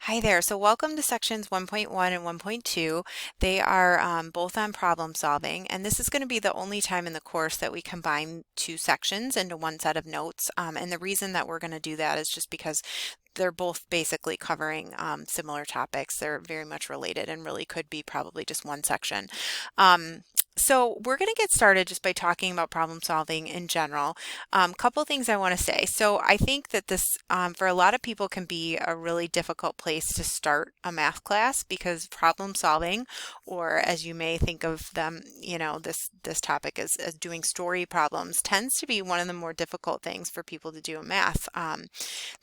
Hi there. So welcome to sections 1.1 and 1.2. They are both on problem solving, and this is going to be the only time in the course that we combine two sections into one set of notes. And the reason that we're going to do that is just because they're both basically covering similar topics. They're very much related and really could be probably just one section. So we're going to get started just by talking about problem solving in general. Couple things I want to say. So I think that this, for a lot of people, can be a really difficult place to start a math class because problem solving, or as you may think of them, this topic as doing story problems, tends to be one of the more difficult things for people to do in math.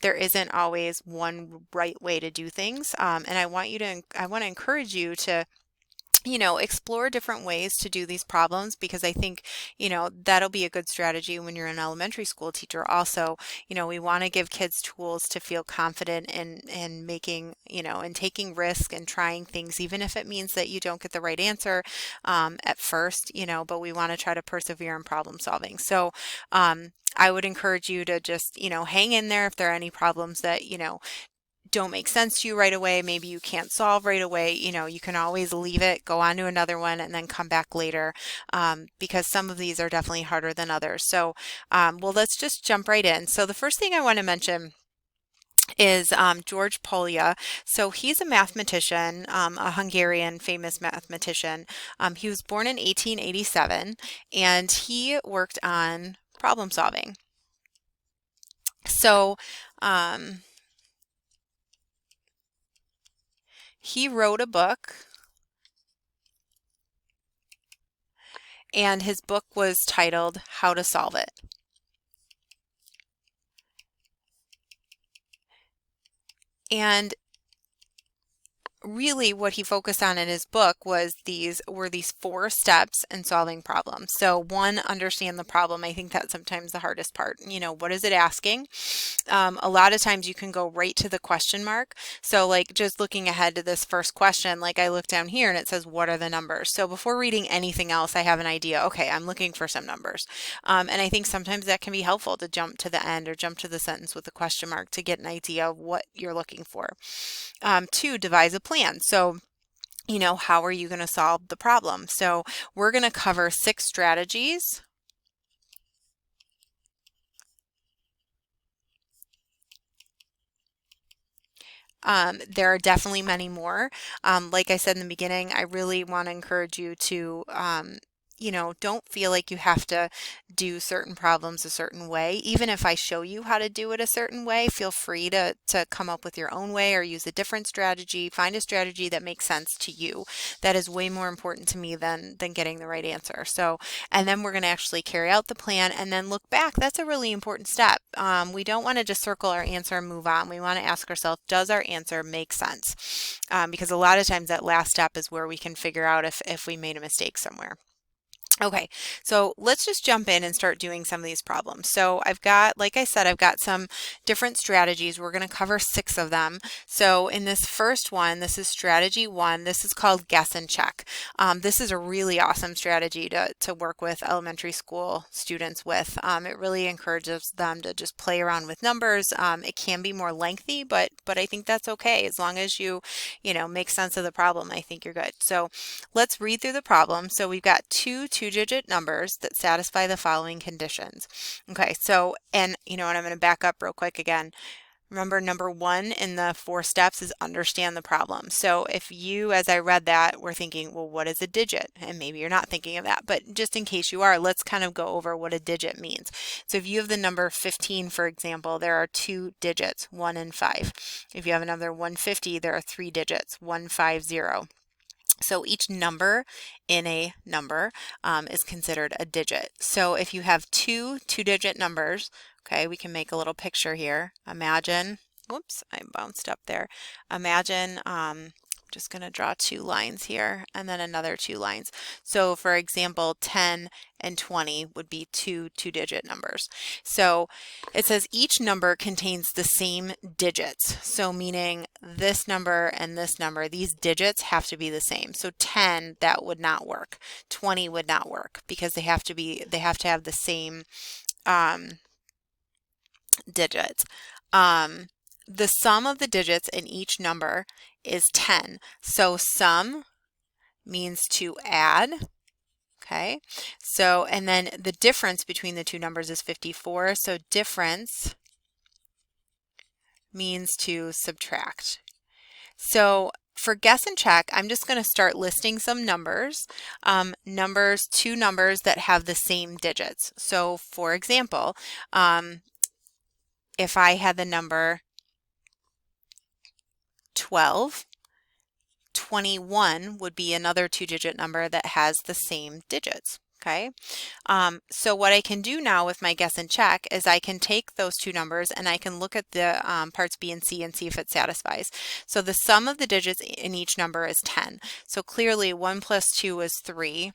There isn't always one right way to do things, and I want to encourage you to explore different ways to do these problems because I think, that'll be a good strategy when you're an elementary school teacher. Also, we want to give kids tools to feel confident in making, and taking risk and trying things, even if it means that you don't get the right answer at first, but we want to try to persevere in problem solving. So, I would encourage you to just, hang in there if there are any problems that, don't make sense to you right away, maybe you can't solve right away, you can always leave it, go on to another one, and then come back later because some of these are definitely harder than others. So, well, let's just jump right in. So the first thing I want to mention is George Polya. So he's a mathematician, a Hungarian famous mathematician. He was born in 1887 and he worked on problem solving. So, he wrote a book, and his book was titled How to Solve It. And really what he focused on in his book was these four steps in solving problems. So one, understand the problem. I think that's sometimes the hardest part. What is it asking? A lot of times you can go right to the question mark. So like just looking ahead to this first question, like I look down here and it says, what are the numbers? So before reading anything else, I have an idea. Okay, I'm looking for some numbers. And I think sometimes that can be helpful to jump to the end or jump to the sentence with a question mark to get an idea of what you're looking for. Two, devise a plan. So, how are you going to solve the problem? So we're going to cover 6 strategies. There are definitely many more. Like I said in the beginning, I really want to encourage you to don't feel like you have to do certain problems a certain way. Even if I show you how to do it a certain way, feel free to come up with your own way or use a different strategy. Find a strategy that makes sense to you. That is way more important to me than getting the right answer. So, and then we're going to actually carry out the plan and then look back. That's a really important step. We don't want to just circle our answer and move on. We want to ask ourselves, does our answer make sense? Because a lot of times that last step is where we can figure out if we made a mistake somewhere. Okay, so let's just jump in and start doing some of these problems. So I've got, like I said, I've got some different strategies. We're going to cover 6 of them. So in this first one, this is strategy 1. This is called guess and check. This is a really awesome strategy to work with elementary school students with. It really encourages them to just play around with numbers. It can be more lengthy, but I think that's okay as long as make sense of the problem. I think you're good. So let's read through the problem. So we've got two-digit numbers that satisfy the following conditions. Okay, so, and I'm going to back up real quick again. Remember, number 1 in the 4 steps is understand the problem. So if you, as I read that, were thinking, well, what is a digit? And maybe you're not thinking of that, but just in case you are, let's kind of go over what a digit means. So if you have the number 15, for example, there are 2 digits, 1 and 5. If you have another 150, there are 3 digits, 150. So each number in a number is considered a digit. So if you have two-digit numbers, okay, we can make a little picture here. Imagine, whoops, I bounced up there. Imagine just going to draw 2 lines here and then another 2 lines. So for example, 10 and 20 would be two-digit numbers. So it says each number contains the same digits. So meaning this number and this number, these digits have to be the same. So 10, that would not work. 20 would not work because they have to have the same digits. the sum of the digits in each number is 10. So sum means to add. Okay, so and then the difference between the two numbers is 54. So difference means to subtract. So for guess and check, I'm just going to start listing some numbers, two numbers that have the same digits. So for example, if I had the number 12, 21 would be another two-digit number that has the same digits. Okay, so what I can do now with my guess and check is I can take those two numbers and I can look at the parts B and C and see if it satisfies. So the sum of the digits in each number is 10. So clearly 1 plus 2 is 3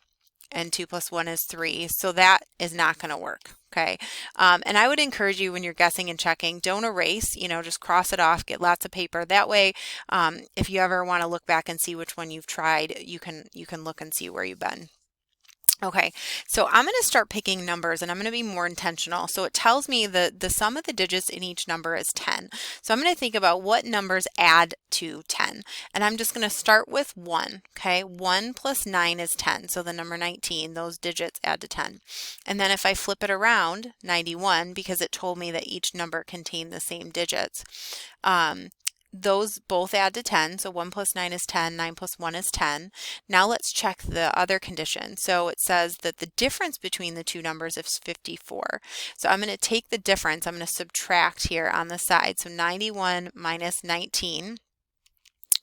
and 2 plus 1 is 3. So that is not going to work. Okay. And I would encourage you when you're guessing and checking, don't erase, just cross it off, get lots of paper. That way, if you ever want to look back and see which one you've tried, you can look and see where you've been. Okay, so I'm going to start picking numbers and I'm going to be more intentional. So it tells me that the sum of the digits in each number is 10. So I'm going to think about what numbers add to 10. And I'm just going to start with 1. Okay, 1 plus 9 is 10. So the number 19, those digits add to 10. And then if I flip it around, 91, because it told me that each number contained the same digits. Those both add to 10, so 1 plus 9 is 10, 9 plus 1 is 10. Now let's check the other condition. So it says that the difference between the two numbers is 54. So I'm going to take the difference, I'm going to subtract here on the side. So 91 minus 19.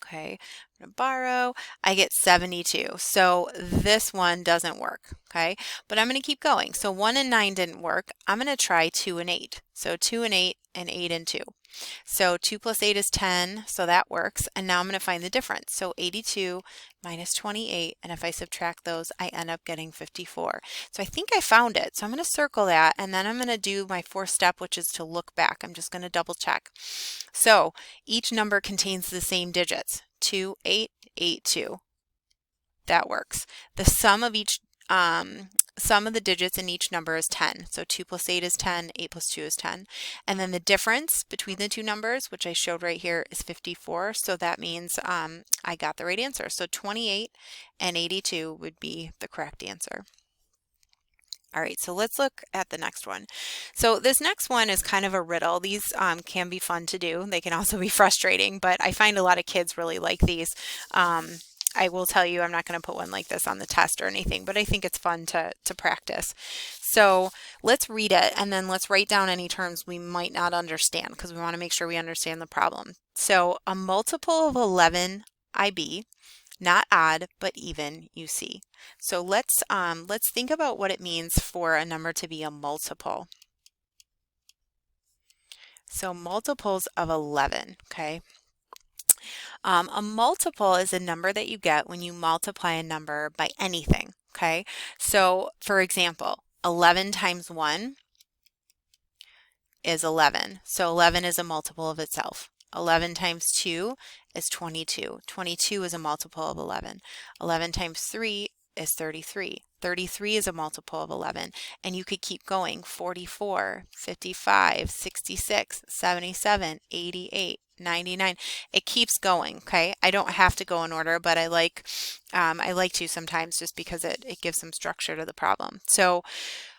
Okay, I'm going to borrow, I get 72. So this one doesn't work, okay? But I'm going to keep going. So 1 and 9 didn't work. I'm going to try 2 and 8. So 2 and 8 and 8 and 2. So 2 plus 8 is 10, so that works. And now I'm going to find the difference. So 82 minus 28, and if I subtract those, I end up getting 54. So I think I found it. So I'm going to circle that, and then I'm going to do my fourth step, which is to look back. I'm just going to double check. So each number contains the same digits, 2, 8, 8, 2. That works. The sum of the digits in each number is 10. So 2 plus 8 is 10, 8 plus 2 is 10. And then the difference between the two numbers, which I showed right here, is 54. So that means I got the right answer. So 28 and 82 would be the correct answer. All right, so let's look at the next one. So this next one is kind of a riddle. These can be fun to do. They can also be frustrating, but I find a lot of kids really like these. I will tell you, I'm not going to put one like this on the test or anything, but I think it's fun to practice. So let's read it and then let's write down any terms we might not understand because we want to make sure we understand the problem. So a multiple of 11 IB, not odd, but even, you see. So let's think about what it means for a number to be a multiple. So multiples of 11, okay? A multiple is a number that you get when you multiply a number by anything, okay? So for example, 11 times 1 is 11. So 11 is a multiple of itself. 11 times 2 is 22. 22 is a multiple of 11. 11 times 3 is 33. 33 is a multiple of 11. And you could keep going. 44, 55, 66, 77, 88, 99. It keeps going, okay? I don't have to go in order, but I like to sometimes just because it gives some structure to the problem. So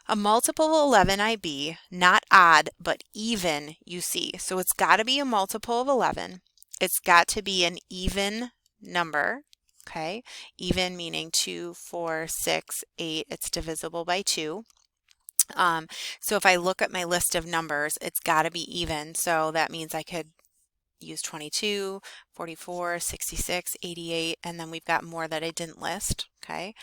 a multiple of 11 IB, not odd, but even, you see. So it's got to be a multiple of 11. It's got to be an even number, okay? Even meaning 2, 4, 6, 8. It's divisible by 2. So if I look at my list of numbers, it's got to be even. So that means I could use 22, 44, 66, 88, and then we've got more that I didn't list, okay?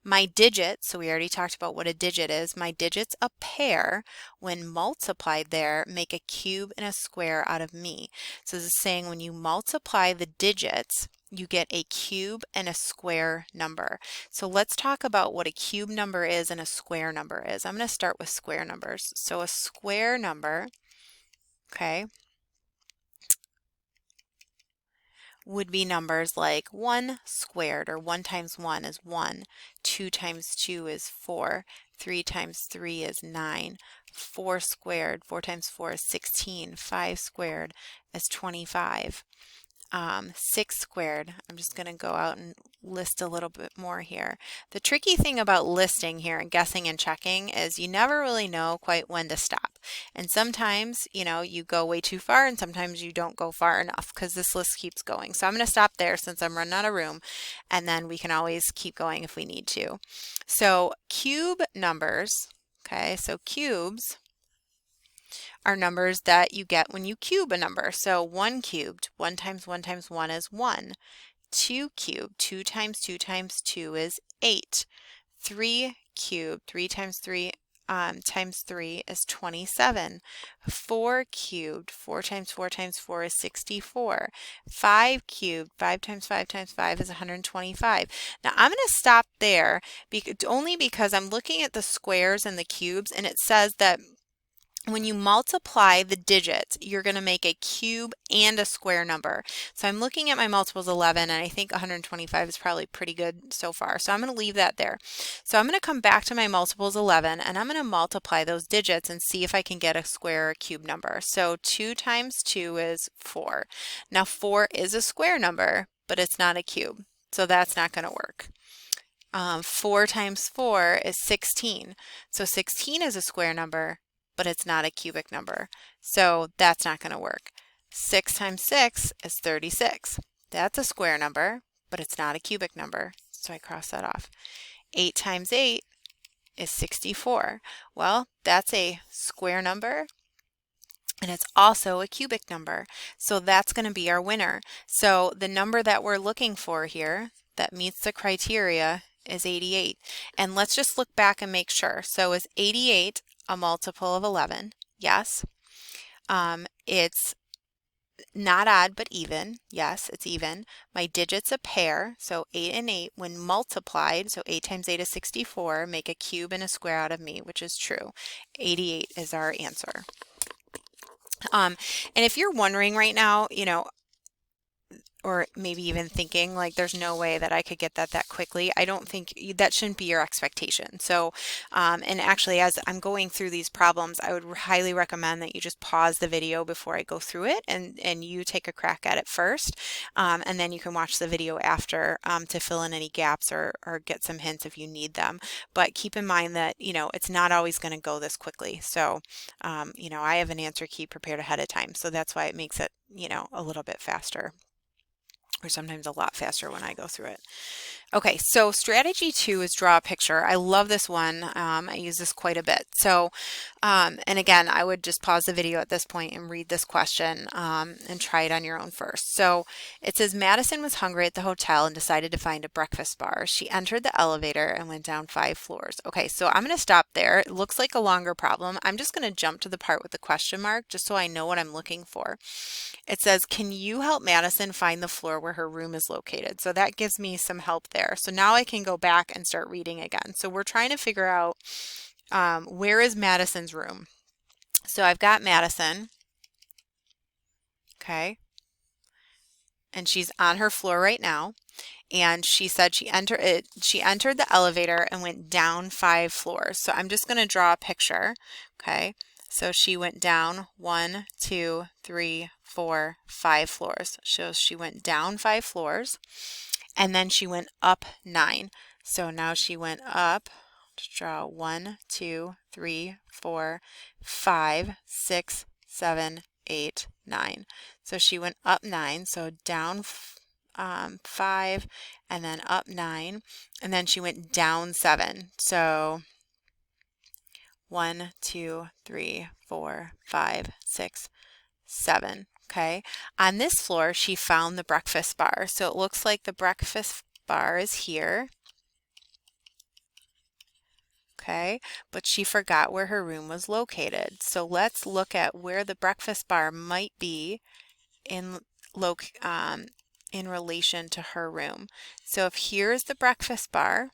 My digits, so we already talked about what a digit is. My digits, a pair, when multiplied there, make a cube and a square out of me. So this is saying when you multiply the digits, you get a cube and a square number. So let's talk about what a cube number is and a square number is. I'm going to start with square numbers. So a square number, okay, would be numbers like 1 squared, or 1 times 1 is 1, 2 times 2 is 4, 3 times 3 is 9, 4 squared, 4 times 4 is 16, 5 squared is 25. 6 squared, I'm just going to go out and list a little bit more here. The tricky thing about listing here and guessing and checking is you never really know quite when to stop. And sometimes, you know, you go way too far, and sometimes you don't go far enough because this list keeps going. So I'm going to stop there since I'm running out of room, and then we can always keep going if we need to. So cube numbers, okay, so cubes are numbers that you get when you cube a number. So 1 cubed, 1 times 1 times 1 is 1. 2 cubed, 2 times 2 times 2 is 8. 3 cubed, 3 times 3 is 27. 4 cubed, 4 times 4 times 4 is 64. 5 cubed, 5 times 5 times 5 is 125. Now I'm going to stop there only because I'm looking at the squares and the cubes, and it says that when you multiply the digits, you're going to make a cube and a square number. So I'm looking at my multiples 11, and I think 125 is probably pretty good so far. So I'm going to leave that there. So I'm going to come back to my multiples 11, and I'm going to multiply those digits and see if I can get a square or cube number. So 2 times 2 is 4. Now 4 is a square number, but it's not a cube. So that's not going to work. 4 times 4 is 16. So 16 is a square number, but it's not a cubic number. So that's not going to work. 6 times 6 is 36. That's a square number, but it's not a cubic number. So I cross that off. 8 times 8 is 64. Well, that's a square number, and it's also a cubic number. So that's going to be our winner. So the number that we're looking for here that meets the criteria is 88. And let's just look back and make sure. So is 88 a multiple of 11? Yes. It's not odd, but even. Yes, it's even. My digit's a pair, so 8 and 8 when multiplied, so 8 times 8 is 64, make a cube and a square out of me, which is true. 88 is our answer. And if you're wondering right now, you know, or maybe even thinking like there's no way that I could get that quickly, I don't think that shouldn't be your expectation. So, and actually as I'm going through these problems, I would highly recommend that you just pause the video before I go through it, and you take a crack at it first, and then you can watch the video after to fill in any gaps or get some hints if you need them. But keep in mind that, you know, it's not always going to go this quickly. So, you know, I have an answer key prepared ahead of time, so that's why it makes it, you know, a little bit faster, or sometimes a lot faster when I go through it. Okay, so strategy 2 is draw a picture. I love this one. I use this quite a bit. So, and again, I would just pause the video at this point and read this question and try it on your own first. So it says, Madison was hungry at the hotel and decided to find a breakfast bar. She entered the elevator and went down 5 floors. Okay, so I'm going to stop there. It looks like a longer problem. I'm just going to jump to the part with the question mark just so I know what I'm looking for. It says, can you help Madison find the floor where her room is located? So that gives me some help there. So now I can go back and start reading again. So we're trying to figure out where is Madison's room. So I've got Madison, okay, and she's on her floor right now. And she said she entered the elevator and went down 5 floors. So I'm just going to draw a picture, okay. So she went down 1, 2, 3, 4, 5 floors. So she went down 5 floors. And then she went up 9. So now she went up, to draw 1, 2, 3, 4, 5, 6, 7, 8, 9. So she went up 9, so down 5 and then up 9, and then she went down 7. So 1, 2, 3, 4, 5, 6, 7. Okay, on this floor she found the breakfast bar. So it looks like the breakfast bar is here. Okay, but she forgot where her room was located. So let's look at where the breakfast bar might be in relation to her room. So if here's the breakfast bar,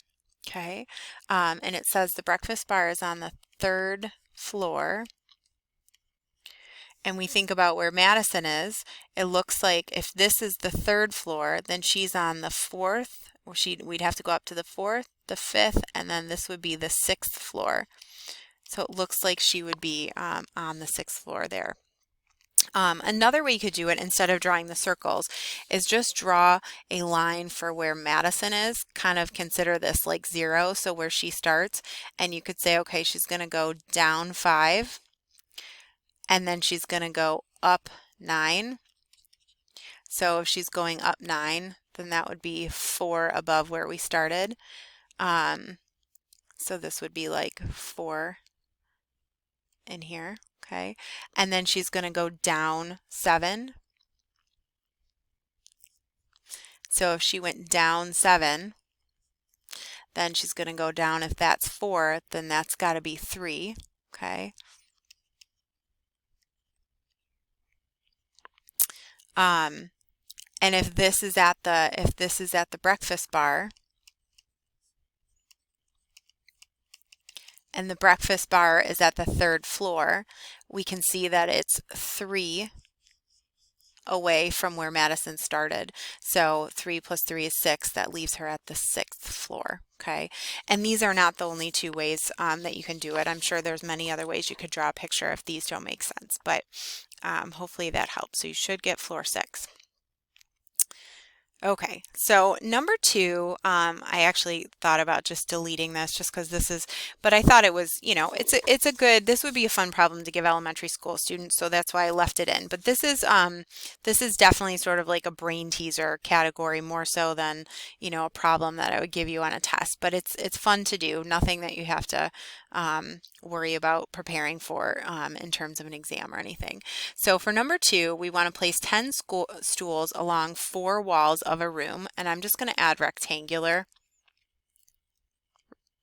okay, and it says the breakfast bar is on the 3rd floor. and we think about where Madison is, it looks like if this is the third floor, then she's on the fourth, or we'd have to go up to the fourth, the fifth, and then this would be the sixth floor. So it looks like she would be on the sixth floor there. Another way you could do it instead of drawing the circles is just draw a line for where Madison is. Kind of consider this like 0, so where she starts, and you could say, okay, she's going to go down 5, and then she's going to go up 9. So if she's going up 9, then that would be 4 above where we started. So this would be like 4 in here, okay? And then she's going to go down 7. So if she went down 7, then she's going to go down, if that's 4, then that's got to be 3, okay? And if this is at the breakfast bar, and the breakfast bar is at the third floor, we can see that it's 3 away from where Madison started. So 3 plus 3 is 6. That leaves her at the 6th floor. Okay, and these are not the only 2 ways that you can do it. I'm sure there's many other ways you could draw a picture if these don't make sense, but hopefully that helps. So you should get floor 6. Okay, so number 2, I actually thought about just deleting this just because this is, but I thought it was, it's a good, this would be a fun problem to give elementary school students, so that's why I left it in. But this is definitely sort of like a brain teaser category, more so than, a problem that I would give you on a test. But it's fun to do, nothing that you have to worry about preparing for in terms of an exam or anything. So for number 2, we want to place 10 stools along 4 walls of a room, and I'm just going to add rectangular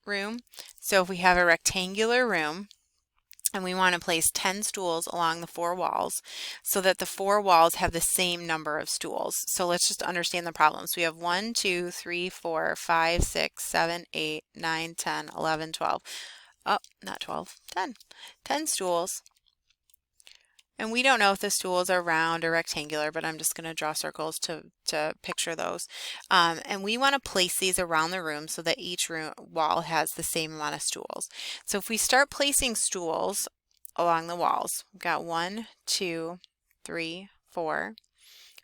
room. So if we have a rectangular room and we want to place 10 stools along the 4 walls so that the 4 walls have the same number of stools. So let's just understand the problems. We have 1, 2, 3, 4, 5, 6, 7, 8, 9, 10, 11, 12. Oh, not 12, 10. 10 stools. And we don't know if the stools are round or rectangular, but I'm just going to draw circles to picture those. And we want to place these around the room so that each wall has the same amount of stools. So if we start placing stools along the walls, we've got 1, 2, 3, 4,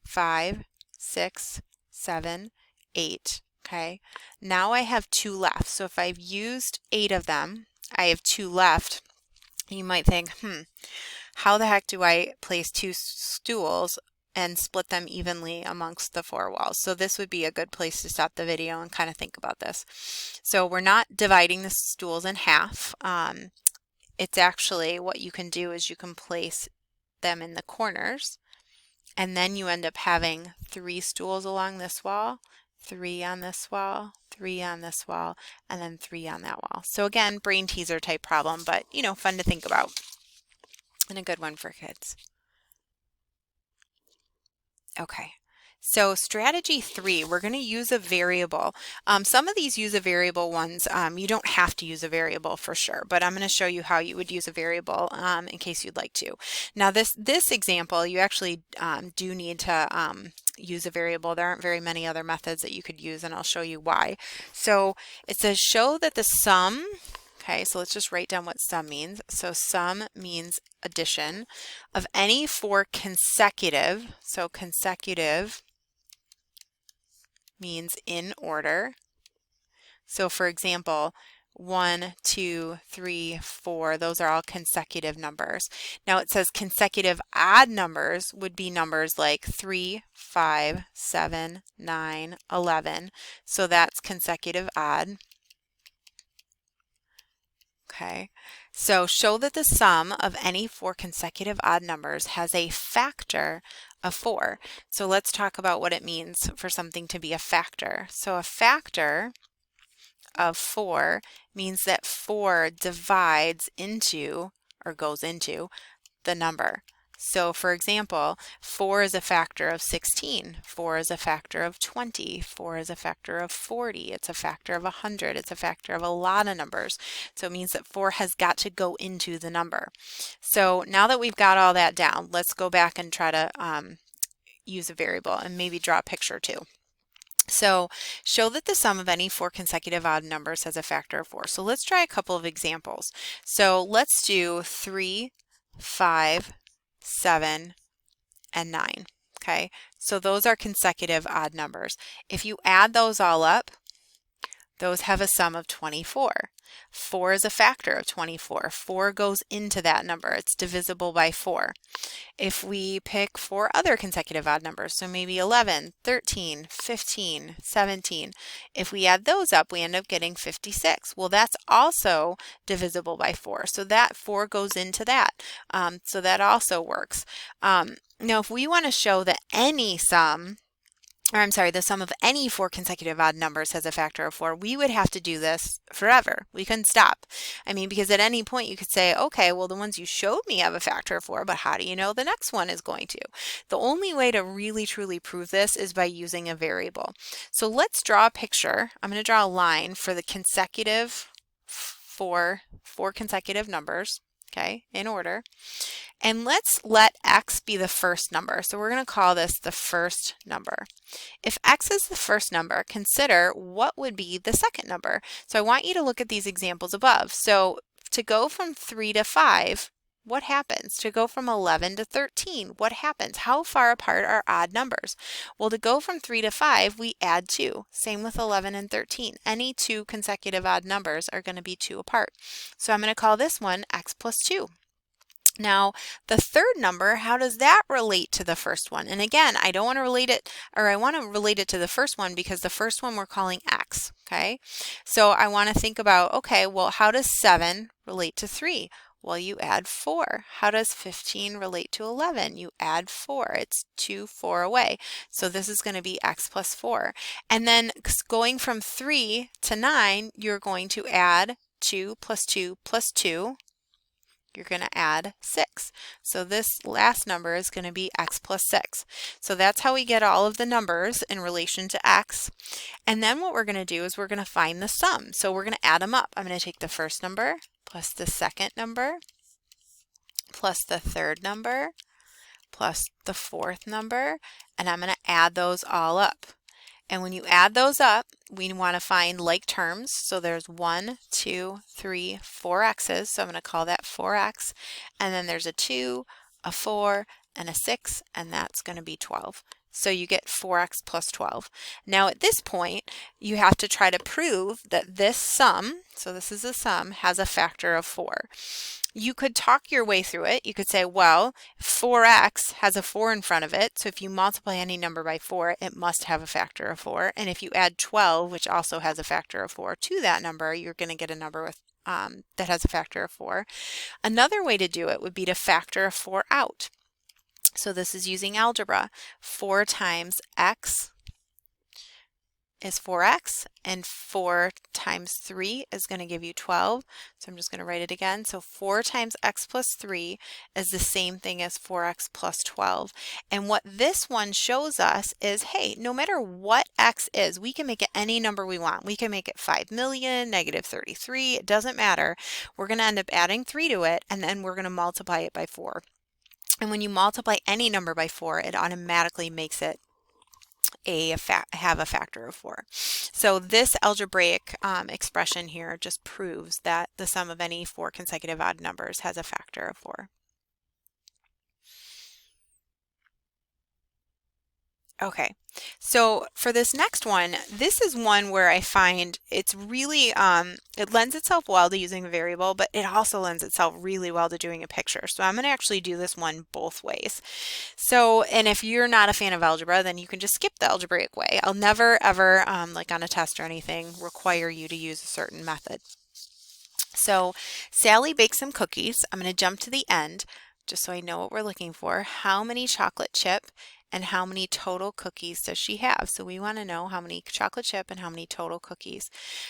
5, 6, 7, 8. Okay, now I have 2 left. So if I've used 8 of them, I have 2 left. You might think, how the heck do I place 2 stools and split them evenly amongst the 4 walls? So this would be a good place to stop the video and kind of think about this. So we're not dividing the stools in half. It's actually, what you can do is you can place them in the corners, and then you end up having 3 stools along this wall, 3 on this wall, 3 on this wall, and then 3 on that wall. So again, brain teaser type problem, but fun to think about. And a good one for kids. Okay, so strategy 3, we're going to use a variable. Some of these use a variable ones. You don't have to use a variable for sure, but I'm going to show you how you would use a variable in case you'd like to. Now this example, you actually do need to use a variable. There aren't very many other methods that you could use, and I'll show you why. So it says show that the sum. Okay, so let's just write down what sum means. So sum means addition of any 4 consecutive. So consecutive means in order. So for example, 1, 2, 3, 4, those are all consecutive numbers. Now it says consecutive odd numbers would be numbers like 3, 5, 7, 9, 11. So that's consecutive odd. Okay, so show that the sum of any 4 consecutive odd numbers has a factor of 4. So let's talk about what it means for something to be a factor. So a factor of 4 means that 4 divides into, or goes into, the number. So for example, 4 is a factor of 16, 4 is a factor of 20, 4 is a factor of 40, it's a factor of 100, it's a factor of a lot of numbers. So it means that 4 has got to go into the number. So now that we've got all that down, let's go back and try to use a variable and maybe draw a picture too. So show that the sum of any 4 consecutive odd numbers has a factor of 4. So let's try a couple of examples. So let's do 3, 5, 7, and 9. Okay, so those are consecutive odd numbers. If you add those all up, those have a sum of 24. 4 is a factor of 24. 4 goes into that number. It's divisible by 4. If we pick 4 other consecutive odd numbers, so maybe 11, 13, 15, 17, if we add those up, we end up getting 56. Well, that's also divisible by 4. So that 4 goes into that. So that also works. Now, if we want to show that any sum, or I'm sorry, the sum of any 4 consecutive odd numbers has a factor of 4, we would have to do this forever. We couldn't stop. I mean, because at any point you could say, okay, well, the ones you showed me have a factor of 4, but how do you know the next one is going to? The only way to really truly prove this is by using a variable. So let's draw a picture. I'm going to draw a line for the consecutive four consecutive numbers, okay, in order. And let's let x be the first number. So we're going to call this the first number. If x is the first number, consider what would be the second number. So I want you to look at these examples above. So to go from 3 to 5, what happens? To go from 11 to 13, what happens? How far apart are odd numbers? Well, to go from 3 to 5, we add 2. Same with 11 and 13. Any 2 consecutive odd numbers are going to be 2 apart. So I'm going to call this one x plus 2. Now, the third number, how does that relate to the first one? And again, I don't want to relate it, or I want to relate it to the first one because the first one we're calling x, okay? So I want to think about, okay, well, how does 7 relate to 3? Well, you add 4. How does 15 relate to 11? You add 4. It's 2, 4 away. So this is going to be x plus 4. And then going from 3 to 9, you're going to add 2 plus 2 plus 2. You're going to add 6. So this last number is going to be x plus 6. So that's how we get all of the numbers in relation to x. And then what we're going to do is we're going to find the sum. So we're going to add them up. I'm going to take the first number plus the second number plus the third number plus the fourth number, and I'm going to add those all up. And when you add those up, we want to find like terms. So there's 1, 2, 3, 4 x's. So I'm going to call that 4x. And then there's a 2, a 4, and a 6, and that's going to be 12. So you get 4x plus 12. Now at this point, you have to try to prove that this sum, so this is a sum, has a factor of 4. You could talk your way through it. You could say, well, 4x has a 4 in front of it, so if you multiply any number by 4, it must have a factor of 4. And if you add 12, which also has a factor of 4, to that number, you're going to get a number with that has a factor of 4. Another way to do it would be to factor a 4 out. So this is using algebra. 4 times x is 4x, and 4 times 3 is going to give you 12. So I'm just going to write it again. So 4 times x plus 3 is the same thing as 4x plus 12. And what this one shows us is, hey, no matter what x is, we can make it any number we want. We can make it 5 million, negative 33, it doesn't matter. We're going to end up adding 3 to it, and then we're going to multiply it by 4. And when you multiply any number by 4, it automatically makes it have a factor of 4. So this algebraic expression here just proves that the sum of any 4 consecutive odd numbers has a factor of 4. Okay, so for this next one, this is one where I find it's really, it lends itself well to using a variable, but it also lends itself really well to doing a picture. So I'm going to actually do this one both ways. So, and if you're not a fan of algebra, then you can just skip the algebraic way. I'll never ever, like on a test or anything, require you to use a certain method. So Sally baked some cookies. I'm going to jump to the end just so I know what we're looking for. How many chocolate chip and how many total cookies does she have? So we want to know how many chocolate chip and how many total cookies.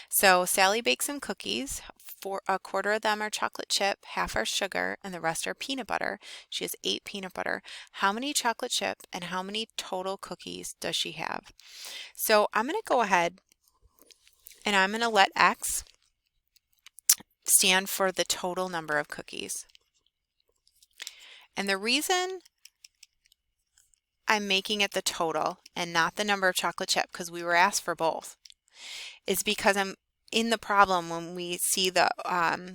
So Sally baked some cookies. For a quarter of them are chocolate chip, half are sugar, and the rest are peanut butter. She has 8 peanut butter. How many chocolate chip and how many total cookies does she have? So I'm going to go ahead and I'm going to let X stand for the total number of cookies. And the reason I'm making it the total and not the number of chocolate chip, because we were asked for both, is because I'm in the problem when we see the,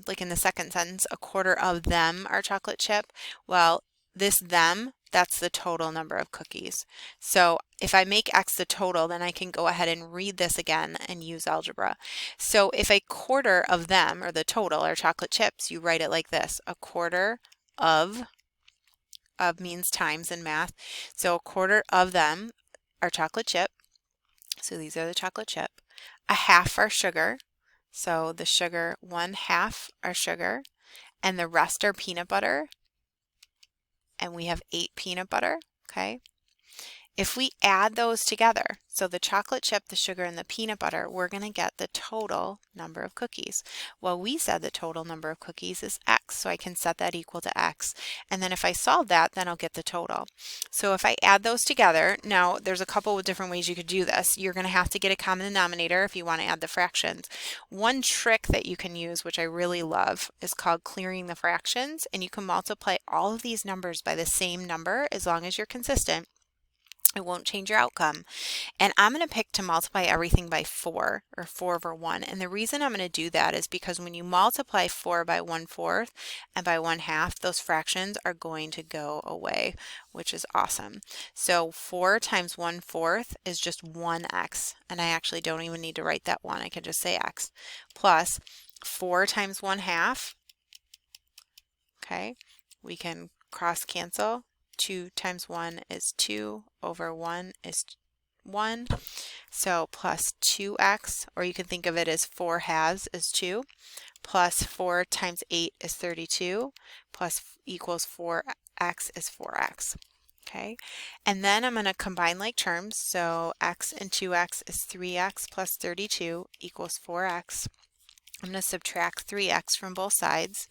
like in the second sentence, a quarter of them are chocolate chip. Well, this them, that's the total number of cookies. So if I make X the total, then I can go ahead and read this again and use algebra. So if a quarter of them, or the total, are chocolate chips, you write it like this: a quarter of means times in math. So a quarter of them are chocolate chip. So these are the chocolate chip. A half are sugar. So the sugar, 1/2 are sugar, and the rest are peanut butter. And we have 8 peanut butter, okay? If we add those together, so the chocolate chip, the sugar, and the peanut butter, we're going to get the total number of cookies. Well, we said the total number of cookies is X, so I can set that equal to X. And then if I solve that, then I'll get the total. So if I add those together, now there's a couple of different ways you could do this. You're going to have to get a common denominator if you want to add the fractions. One trick that you can use, which I really love, is called clearing the fractions, and you can multiply all of these numbers by the same number as long as you're consistent. It won't change your outcome. And I'm going to pick to multiply everything by 4, or 4 over 1. And the reason I'm going to do that is because when you multiply 4 by 1/4 and by 1/2, those fractions are going to go away, which is awesome. So 4 times 1/4 is just 1x. And I actually don't even need to write that 1. I can just say x. Plus 4 times 1/2. Okay, we can cross cancel. 2 times 1 is 2, over 1 is 1. So plus 2x, or you can think of it as 4 halves is 2, plus 4 times 8 is 32, plus equals 4x is 4x. Okay, and then I'm going to combine like terms. So x and 2x is 3x plus 32 equals 4x. I'm going to subtract 3x from both sides,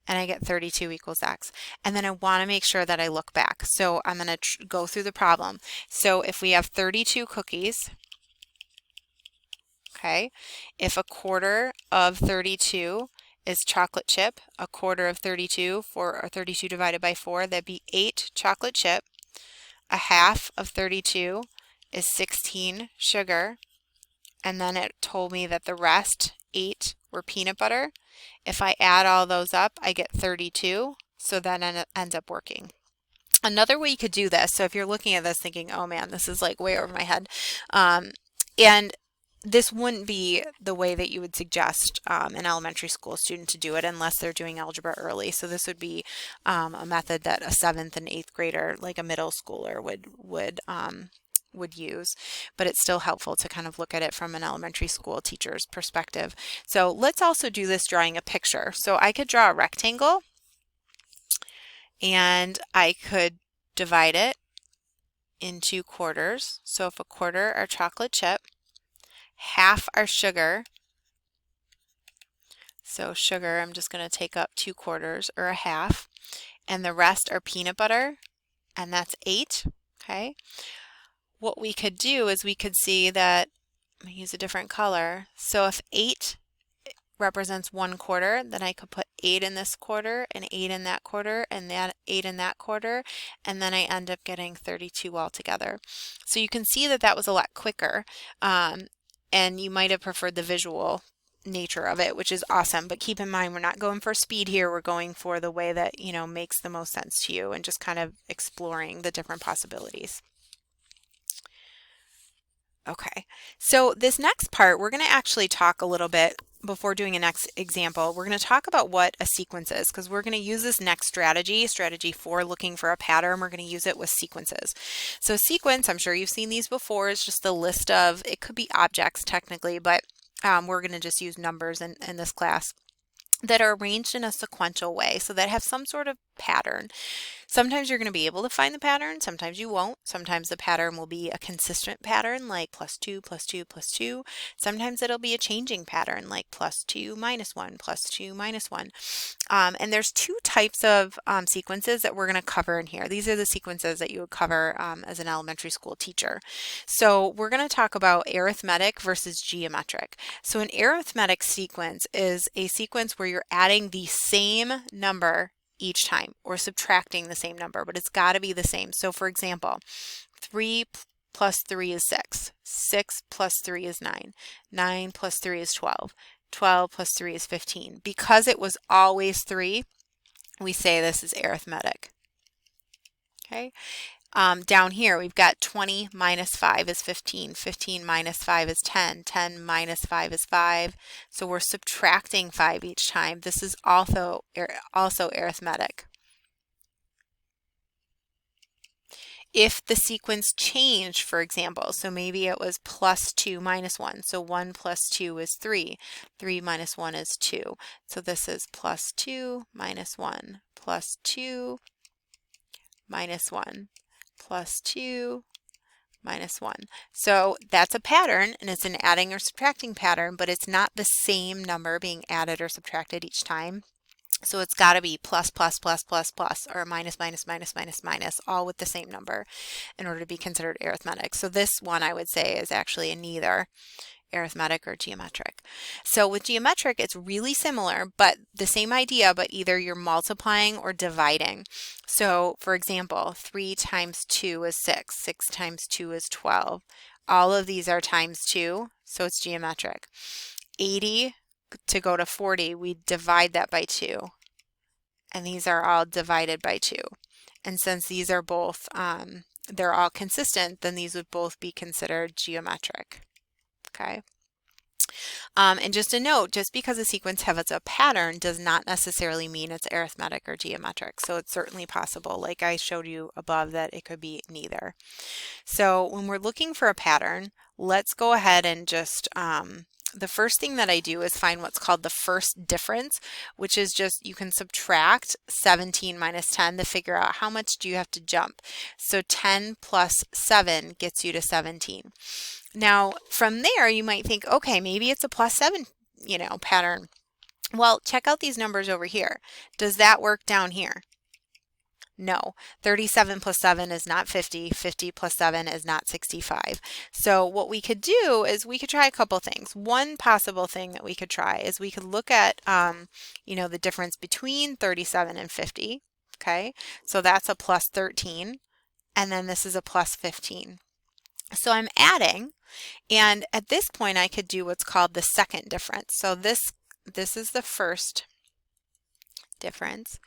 and I get 32 equals x. And then I want to make sure that I look back. So I'm going to go through the problem. So if we have 32 cookies, okay, if a quarter of 32 is chocolate chip, a quarter of 32, or 32 divided by 4, that'd be 8 chocolate chip. A half of 32 is 16 sugar. And then it told me that the rest, 8, were peanut butter. If I add all those up, I get 32, so that ends up working. Another way you could do this, so if you're looking at this thinking, oh man, this is like way over my head, and this wouldn't be the way that you would suggest an elementary school student to do it unless they're doing algebra early. So this would be a method that a 7th and 8th grader, like a middle schooler, would use, but it's still helpful to kind of look at it from an elementary school teacher's perspective. So let's also do this drawing a picture. So I could draw a rectangle, and I could divide it into quarters. So if a quarter are chocolate chip, half are sugar. So sugar, I'm just going to take up 2 quarters, or a half, and the rest are peanut butter, and that's 8. Okay. What we could do is we could see that, I'm going to use a different color. So if 8 represents 1/4, then I could put 8 in this quarter, and 8 in that quarter, and that 8 in that quarter, and then I end up getting 32 altogether. So you can see that that was a lot quicker, and you might have preferred the visual nature of it, which is awesome. But keep in mind, we're not going for speed here. We're going for the way that, you know, makes the most sense to you, and just kind of exploring the different possibilities. Okay, so this next part, we're going to actually talk a little bit before doing a next example. We're going to talk about what a sequence is, because we're going to use this next strategy 4, looking for a pattern. We're going to use it with sequences. So sequence, I'm sure you've seen these before, is just a list of, it could be objects technically, but we're going to just use numbers in this class, that are arranged in a sequential way, so that have some sort of pattern. Sometimes you're going to be able to find the pattern, sometimes you won't. Sometimes the pattern will be a consistent pattern like plus 2, plus 2, plus 2. Sometimes it'll be a changing pattern like plus 2, minus 1, plus 2, minus 1. And there's two types of sequences that we're going to cover in here. These are the sequences that you would cover as an elementary school teacher. So we're going to talk about arithmetic versus geometric. So an arithmetic sequence is a sequence where you're adding the same number each time or subtracting the same number, but it's got to be the same. So for example, 3 plus 3 is 6. 6 plus 3 is 9. 9 plus 3 is 12. 12 plus 3 is 15. Because it was always 3, we say this is arithmetic. Okay. Down here, we've got 20 minus 5 is 15. 15 minus 5 is 10. 10 minus 5 is 5. So we're subtracting 5 each time. This is also arithmetic. If the sequence changed, for example, so maybe it was plus 2 minus 1. So 1 plus 2 is 3. 3 minus 1 is 2. So this is plus 2 minus 1 plus 2 minus 1 plus 2 minus 1. So that's a pattern, and it's an adding or subtracting pattern, but it's not the same number being added or subtracted each time. So it's got to be plus, plus, plus, plus, plus, or minus, minus, minus, minus, minus, all with the same number in order to be considered arithmetic. So this one I would say is actually neither arithmetic or geometric. So with geometric, it's really similar, but the same idea, but either you're multiplying or dividing. So for example, 3 times 2 is 6. 6 times 2 is 12. All of these are times 2, so it's geometric. 80 to go to 40, we divide that by 2. And these are all divided by 2. And since these are both, they're all consistent, then these would both be considered geometric. Okay. And just a note, just because a sequence has a pattern does not necessarily mean it's arithmetic or geometric. So it's certainly possible, like I showed you above, that it could be neither. So when we're looking for a pattern, let's go ahead and just, the first thing that I do is find what's called the first difference, which is just you can subtract 17 minus 10 to figure out how much do you have to jump. So 10 plus 7 gets you to 17. Now from there you might think, okay, maybe it's a plus 7, pattern. Well, check out these numbers over here. Does that work down here? No, 37 plus 7 is not 50. 50 plus 7 is not 65. So what we could do is we could try a couple things. One possible thing that we could try is we could look at, the difference between 37 and 50. Okay, so that's a plus 13, and then this is a plus 15. So I'm adding, and at this point I could do what's called the second difference. So this is the first difference.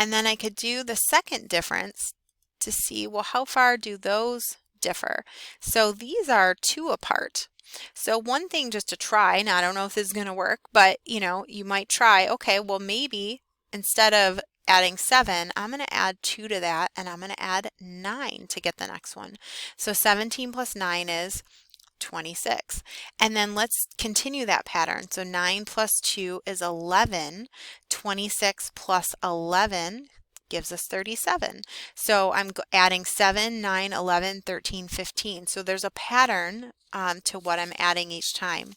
And then I could do the second difference to see, well, how far do those differ? So these are 2 apart. So one thing just to try, and I don't know if this is going to work, but you might try, okay, well maybe instead of adding 7, I'm going to add 2 to that, and I'm going to add 9 to get the next one. So 17 plus 9 is 26. And then let's continue that pattern. So 9 plus 2 is 11. 26 plus 11 gives us 37. So I'm adding 7, 9, 11, 13, 15. So there's a pattern to what I'm adding each time.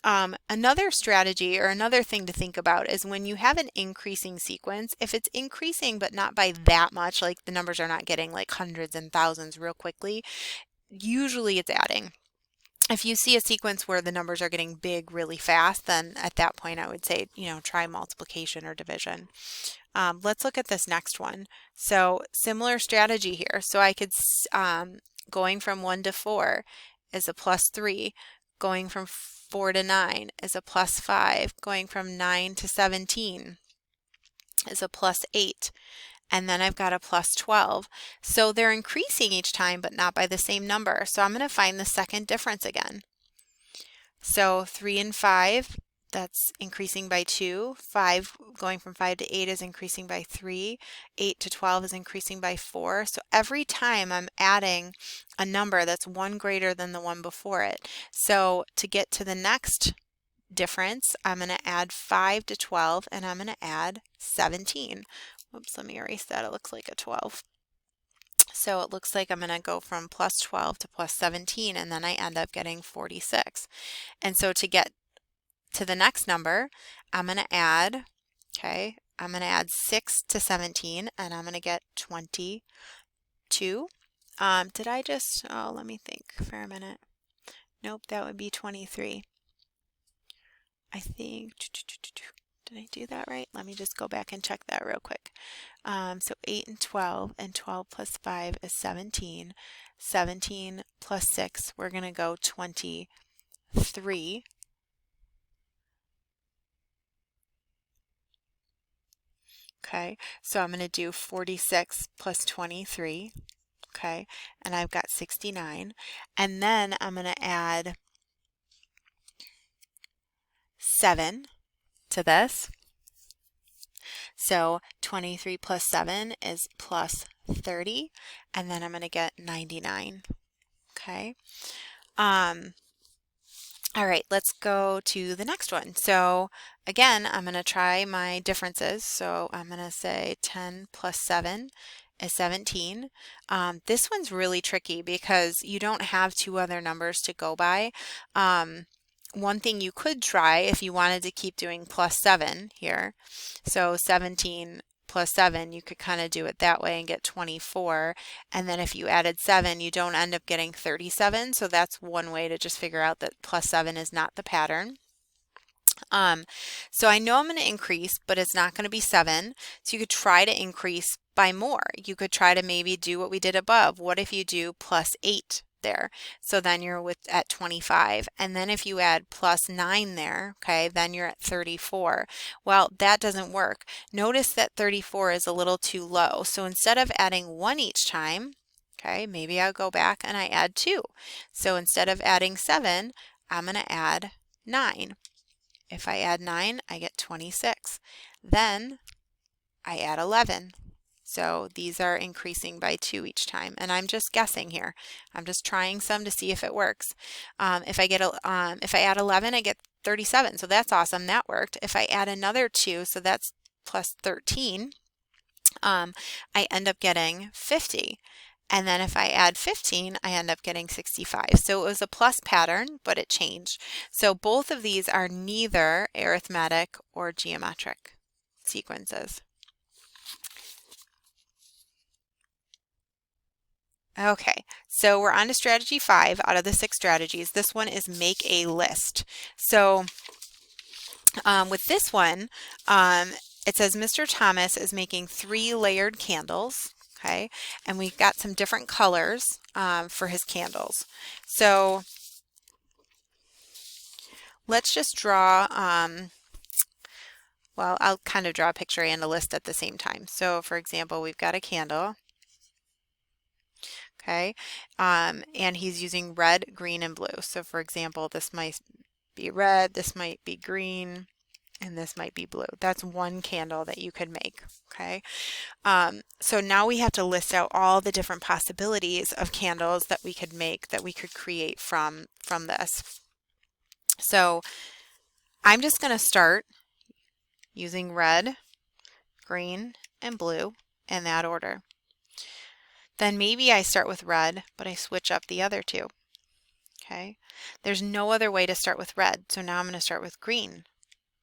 Another strategy or another thing to think about is when you have an increasing sequence, if it's increasing but not by that much, like the numbers are not getting like hundreds and thousands real quickly, usually it's adding. If you see a sequence where the numbers are getting big really fast, then at that point I would say, try multiplication or division. Let's look at this next one. So similar strategy here. So I could, going from 1 to 4 is a plus 3. Going from 4 to 9 is a plus 5. Going from 9 to 17 is a plus 8. And then I've got a plus 12. So they're increasing each time, but not by the same number. So I'm going to find the second difference again. So 3 and 5, that's increasing by 2. 5, going from 5 to 8 is increasing by 3. 8 to 12 is increasing by 4. So every time I'm adding a number that's 1 greater than the one before it. So to get to the next difference, I'm going to add 5 to 12, and I'm going to add 17. Whoops, let me erase that. It looks like a 12. So it looks like I'm going to go from plus 12 to plus 17, and then I end up getting 46. And so to get to the next number, I'm going to add, okay, I'm going to add 6 to 17, and I'm going to get 22. Did I just, oh, let me think for a minute. Nope, that would be 23. I think, did I do that right? Let me just go back and check that real quick. So 8 and 12 plus 5 is 17. 17 plus 6, we're going to go 23. Okay, so I'm going to do 46 plus 23. Okay, and I've got 69. And then I'm going to add 7 to this. So 23 plus 7 is plus 30, and then I'm going to get 99. Okay. All right, let's go to the next one. So again, I'm going to try my differences. So I'm going to say 10 plus 7 is 17. This one's really tricky because you don't have two other numbers to go by. One thing you could try if you wanted to keep doing plus 7 here. So 17 plus 7, you could kind of do it that way and get 24. And then if you added 7, you don't end up getting 37. So that's one way to just figure out that plus 7 is not the pattern. So I know I'm going to increase, but it's not going to be 7. So you could try to increase by more. You could try to maybe do what we did above. What if you do plus 8 there? So then you're at 25. And then if you add plus 9 there, okay, then you're at 34. Well, that doesn't work. Notice that 34 is a little too low. So instead of adding 1 each time, okay, maybe I'll go back and I add 2. So instead of adding 7, I'm going to add 9. If I add 9, I get 26. Then I add 11. So these are increasing by 2 each time. And I'm just guessing here. I'm just trying some to see if it works. If I add 11, I get 37. So that's awesome. That worked. If I add another 2, so that's plus 13, I end up getting 50. And then if I add 15, I end up getting 65. So it was a plus pattern, but it changed. So both of these are neither arithmetic or geometric sequences. Okay, so we're on to strategy 5 out of the 6 strategies. This one is make a list. So with this one, it says Mr. Thomas is making 3 layered candles. Okay, and we've got some different colors for his candles. So let's just draw, well, I'll kind of draw a picture and a list at the same time. So for example, we've got a candle, okay, and he's using red, green, and blue. So for example, this might be red, this might be green, and this might be blue. That's one candle that you could make, okay? So now we have to list out all the different possibilities of candles that we could make, that we could create from this. So I'm just going to start using red, green, and blue in that order. Then maybe I start with red, but I switch up the other two, okay? There's no other way to start with red, so now I'm going to start with green,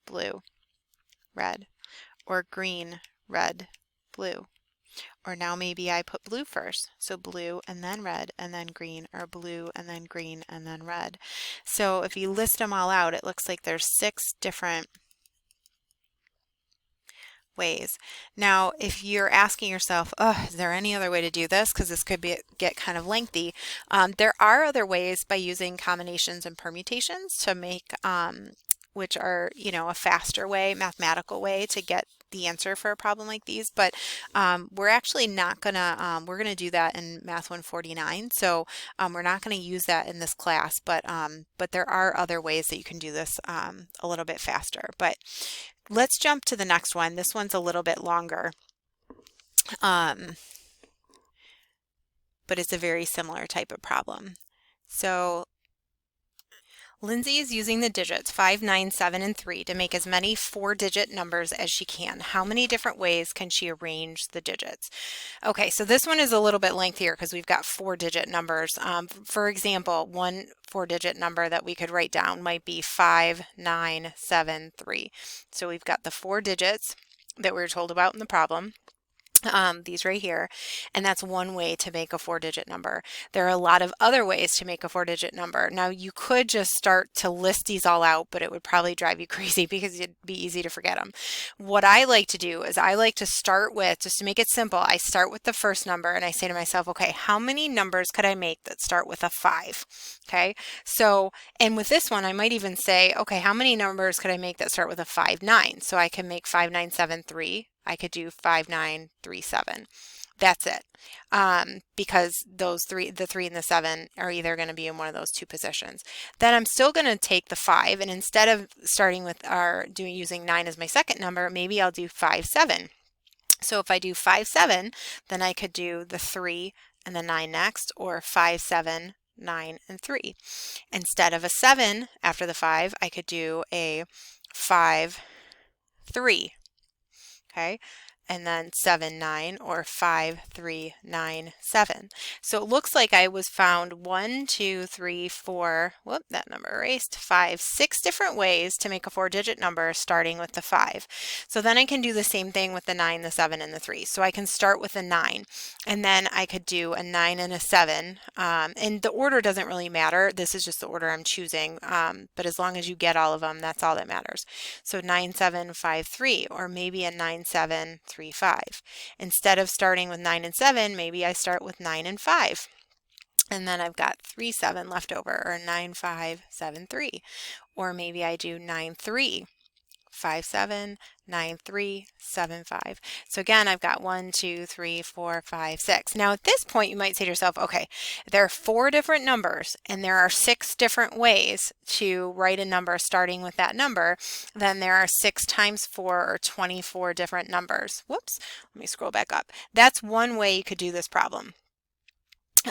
blue, red, or green, red, blue. Or now maybe I put blue first. So blue and then red and then green, or blue and then green and then red. So if you list them all out, it looks like there's 6 different ways. Now, if you're asking yourself, oh, is there any other way to do this? Because this could get kind of lengthy. There are other ways by using combinations and permutations to make, which are, you know, a faster way, mathematical way to get the answer for a problem like these, but we're actually not gonna, we're gonna do that in Math 149, so we're not gonna use that in this class, but there are other ways that you can do this a little bit faster. But let's jump to the next one. This one's a little bit longer, but it's a very similar type of problem. So Lindsay is using the digits 5, 9, 7, and 3 to make as many 4-digit numbers as she can. How many different ways can she arrange the digits? Okay, so this one is a little bit lengthier because we've got 4-digit numbers. For example, one 4-digit number that we could write down might be 5, 9, 7, 3. So we've got the 4 digits that we were told about in the problem. These right here, and that's one way to make a 4-digit number. There are a lot of other ways to make a 4-digit number. Now you could just start to list these all out, but it would probably drive you crazy because it'd be easy to forget them. What I like to do is I like to start with, just to make it simple, I start with the first number and I say to myself, okay, how many numbers could I make that start with a 5? Okay, so, and with this one, I might even say, okay, how many numbers could I make that start with a 5, 9? So I can make 5, 9, 7, 3. I could do 5, 9, 3, 7. That's it. Because those three, the 3 and the 7 are either going to be in one of those two positions. Then I'm still going to take the 5, and instead of starting with using 9 as my second number, maybe I'll do 5, 7. So if I do 5, 7, then I could do the 3 and the 9 next, or 5, 7, 9, and 3. Instead of a 7 after the 5, I could do a 5, 3. Okay, and then 7, 9, or 5, 3, 9, 7. So it looks like I was found 1, 2, 3, 4, whoop, that number erased, 5, 6 different ways to make a 4-digit number starting with the 5. So then I can do the same thing with the 9, the 7, and the 3. So I can start with a 9, and then I could do a 9 and a 7, and the order doesn't really matter. This is just the order I'm choosing, but as long as you get all of them, that's all that matters. So 9, 7, 5, 3, or maybe a 9, 7, 3, 5. Instead of starting with 9 and 7, maybe I start with 9 and 5. And then I've got 3, 7 left over, or 9, 5, 7, 3. Or maybe I do 9, 3. 5, 7, 9, 3, 7, 5. So again, I've got 1, 2, 3, 4, 5, 6. Now at this point, you might say to yourself, okay, there are 4 different numbers and there are 6 different ways to write a number starting with that number. Then there are 6 times 4, or 24 different numbers. Whoops, let me scroll back up. That's one way you could do this problem.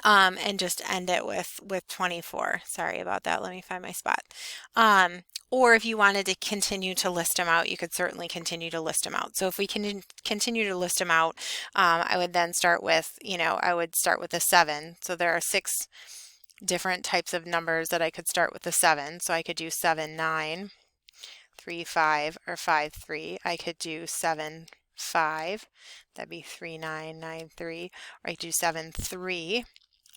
And just end it with 24. Sorry about that. Let me find my spot. Or if you wanted to continue to list them out, you could certainly continue to list them out. So if we can continue to list them out, I would then start with, I would start with a 7. So there are 6 different types of numbers that I could start with a 7. So I could do 7, 9, 3, 5, or 5, 3. I could do 7, 5. That'd be 3, 9, 9, 3. Or I could do 7, 3.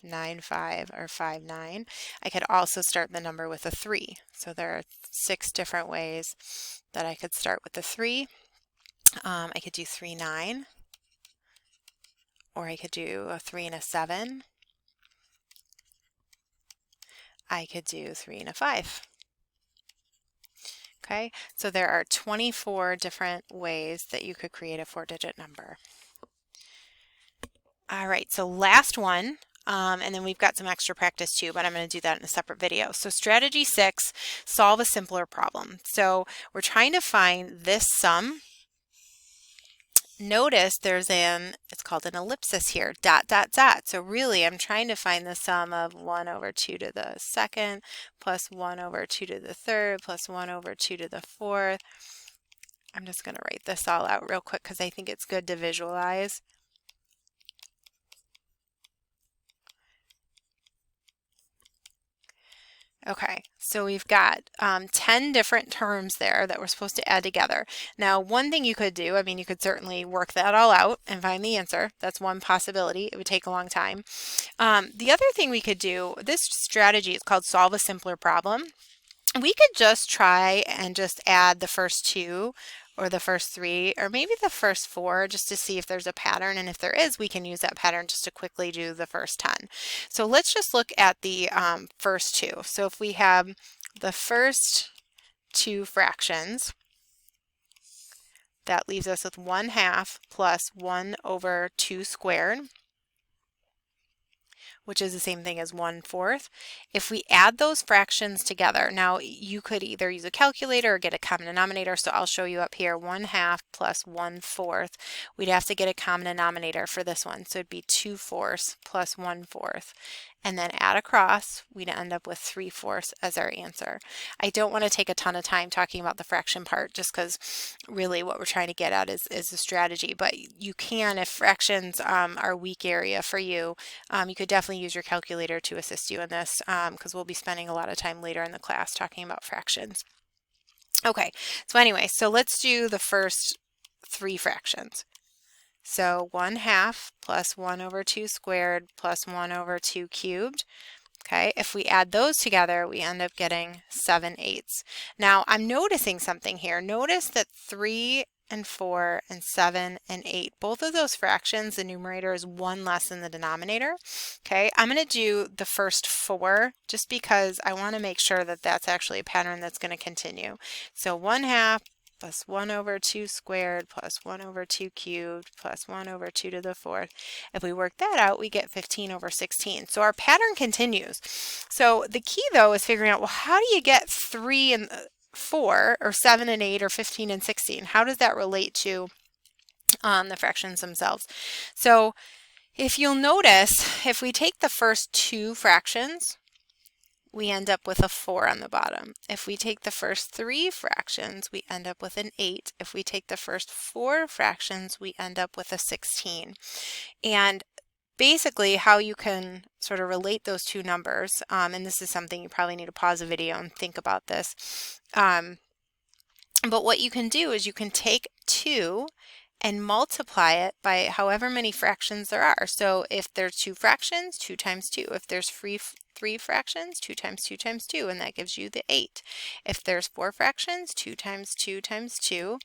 9, 5, or 5, 9. I could also start the number with a 3. So there are 6 different ways that I could start with the 3. I could do 3, 9, or I could do a 3 and a 7. I could do 3 and a 5. Okay, so there are 24 different ways that you could create a 4-digit number. All right, so last one. And then we've got some extra practice too, but I'm going to do that in a separate video. So strategy 6, solve a simpler problem. So we're trying to find this sum. Notice there's it's called an ellipsis here, dot, dot, dot. So really I'm trying to find the sum of 1 over 2 to the second, plus 1 over 2 to the third, plus 1 over 2 to the fourth. I'm just going to write this all out real quick because I think it's good to visualize. Okay, so we've got 10 different terms there that we're supposed to add together. Now, one thing you could do, you could certainly work that all out and find the answer. That's one possibility. It would take a long time. The other thing we could do, this strategy is called solve a simpler problem. We could just try and just add the first 2 or the first 3 or maybe the first 4 just to see if there's a pattern, and if there is, we can use that pattern just to quickly do the first 10. So let's just look at the first 2. So if we have the first 2 fractions, that leaves us with 1/2 plus 1 over 2 squared, which is the same thing as 1/4. If we add those fractions together, now you could either use a calculator or get a common denominator, so I'll show you up here 1/2 plus 1/4. We'd have to get a common denominator for this one, so it'd be 2/4 plus 1/4. and then add across, we'd end up with 3/4 as our answer. I don't want to take a ton of time talking about the fraction part just because really what we're trying to get at is a strategy, but you can, if fractions are a weak area for you, you could definitely use your calculator to assist you in this because we'll be spending a lot of time later in the class talking about fractions. Okay, so anyway, so let's do the first 3 fractions. So 1/2 plus 1/2 squared plus 1/2 cubed. Okay, if we add those together, we end up getting 7/8. Now, I'm noticing something here. Notice that 3 and 4 and 7 and 8, both of those fractions, the numerator is 1 less than the denominator. Okay, I'm going to do the first 4 just because I want to make sure that that's actually a pattern that's going to continue. So 1/2 plus 1/2 squared plus 1/2 cubed plus 1/2 to the 4th. If we work that out, we get 15/16. So our pattern continues. So the key though is figuring out, well, how do you get 3 and 4 or 7 and 8 or 15 and 16? How does that relate to the fractions themselves? So if you'll notice, if we take the first 2 fractions, we end up with a 4 on the bottom. If we take the first 3 fractions, we end up with an 8. If we take the first 4 fractions, we end up with a 16. And basically how you can sort of relate those two numbers, and this is something you probably need to pause the video and think about this, but what you can do is you can take 2 and multiply it by however many fractions there are. So if there's 2 fractions, 2 times 2. If there's 3 fractions, 2 times 2 times 2, and that gives you the 8. If there's 4 fractions, 2 times 2 times 2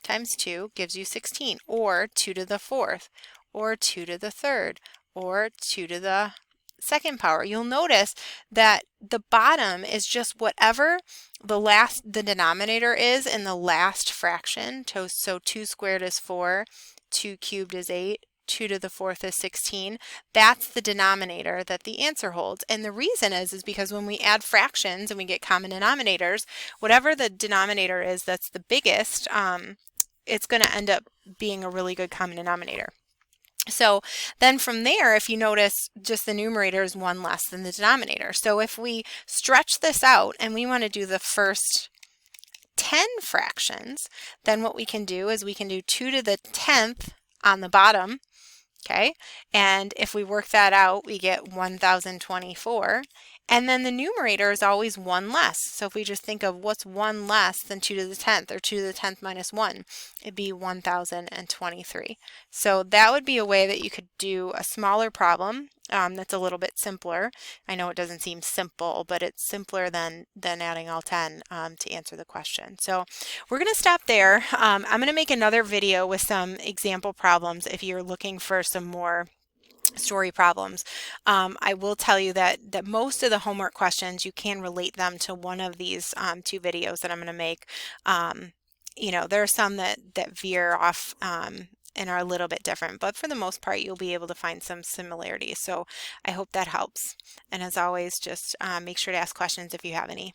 times 2 gives you 16, or 2 to the 4th, or 2 to the 3rd, or 2 to the 2nd power. You'll notice that the bottom is just whatever the denominator is in the last fraction. So 2 squared is 4, 2 cubed is 8, 2 to the 4th is 16. That's the denominator that the answer holds. And the reason is because when we add fractions and we get common denominators, whatever the denominator is that's the biggest, it's going to end up being a really good common denominator. So then from there, if you notice, just the numerator is 1 less than the denominator. So if we stretch this out and we want to do the first 10 fractions, then what we can do is we can do 2 to the 10th on the bottom, okay? And if we work that out, we get 1024. And then the numerator is always 1 less. So if we just think of what's 1 less than 2 to the 10th, or 2 to the 10th minus 1, it'd be 1023. So that would be a way that you could do a smaller problem that's a little bit simpler. I know it doesn't seem simple, but it's simpler than adding all 10 to answer the question. So we're going to stop there. I'm going to make another video with some example problems if you're looking for some more story problems. I will tell you that most of the homework questions, you can relate them to one of these 2 videos that I'm going to make. You know, there are some that veer off and are a little bit different, but for the most part, you'll be able to find some similarities. So I hope that helps. And as always, just make sure to ask questions if you have any.